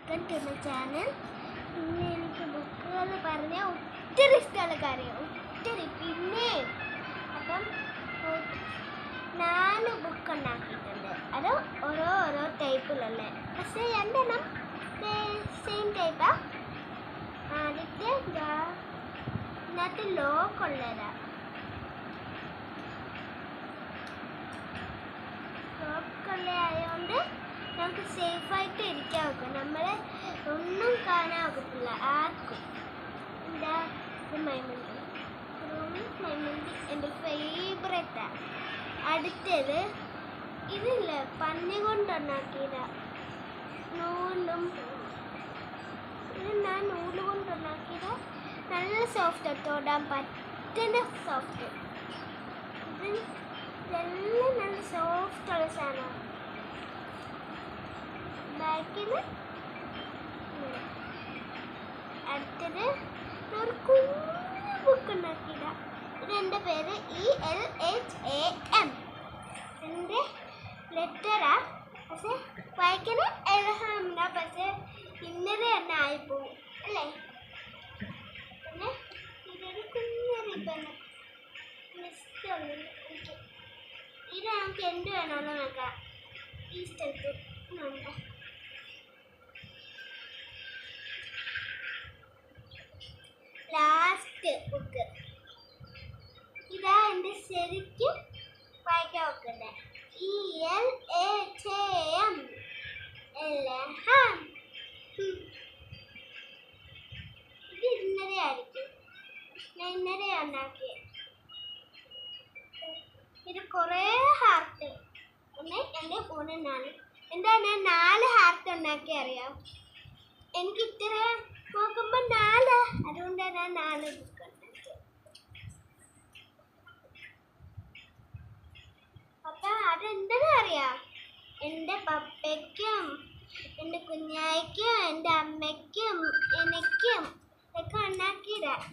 Welcome to my channel. ഇന്ന് എനിക്ക് ബുക്കുകൾ പറഞ്ഞാൽ ഒത്തിരി ഇഷ്ടമുള്ള കാര്യം, ഒത്തിരി. പിന്നെ അപ്പം 4 ബുക്ക് ഉണ്ടാക്കിയിട്ടുണ്ട്. അത് ഓരോ ടൈപ്പിലുള്ള, പക്ഷേ രണ്ടെണ്ണം സെയിം ടൈപ്പാ. ആദ്യത്തെ ഇതിനകത്ത് ലോക്കുള്ളതാ. ലോക്കുള്ളതായതുകൊണ്ട് നമുക്ക് സേഫായിട്ട് ഇരിക്കാൻ വെക്കും. നമ്മളെ ഒന്നും കാണാൻ ഒക്കത്തില്ല ആർക്കും. എന്താ മൈമന്തി, മൈമന്തി എൻ്റെ ഫേവറേറ്റാണ്. അടുത്തത് ഇതില്ല, പന്നി കൊണ്ടുണ്ടാക്കിയതാ. നൂലും ഇത് ഞാൻ നൂല് കൊണ്ടുണ്ടാക്കിയതാ. നല്ല സോഫ്റ്റ്, തൊടാൻ പറ്റുന്ന സോഫ്റ്റ്. ഇതെല്ലാം നല്ല സോഫ്റ്റുള്ള സാധനമാണ്. ബാക്കിൽ അടുത്തത് ഒരു കുഞ്ഞു ബുക്ക് ഉണ്ടാക്കിയതാ. ഇതെൻ്റെ പേര് ELHAM. എൻ്റെ ലെറ്ററാ, പക്ഷെ വായിക്കുന്ന എൽഹാമിനാ. പക്ഷെ ഇന്നത് തന്നെ ആയിപ്പോവും അല്ലേ. പിന്നെ ഇതൊരു കുഞ്ഞു റിബണ്, ഇഷ്ടമുള്ളൂ എനിക്ക്. ഇത് നമുക്ക് എന്ത് വേണമെന്ന് നോക്കാം. ഈ സ്ഥലത്ത് നോക്കാം. ലാസ്റ്റ് ബുക്ക് ഇതാ എൻ്റെ ശരിക്കും വായിക്കാൻ വെക്കുന്നത്. ELHAM, എൽഹാം. ഇത് ഇന്നലെ ആയിരിക്കും, ഞാൻ ഇന്നലെ ഉണ്ടാക്കിയത്. ഇത് കുറേ ഹാർട്ട് ഒന്ന്, 2, 3, 4. എന്താ ഞാൻ 4 ഹാർട്ട് ഉണ്ടാക്കി അറിയാം. എനിക്ക് ഇത്ര നോക്കുമ്പോൾ 4, അതുകൊണ്ടാണ് ഞാൻ 4 ബുക്ക് ഉണ്ടാക്കിയത്. അപ്പം അതെന്താണെന്ന് അറിയാം. എൻ്റെ പപ്പയ്ക്കും എൻ്റെ കുഞ്ഞായിക്കും എൻ്റെ അമ്മയ്ക്കും എനിക്കും ഒക്കെ ഉണ്ടാക്കിയതാണ്.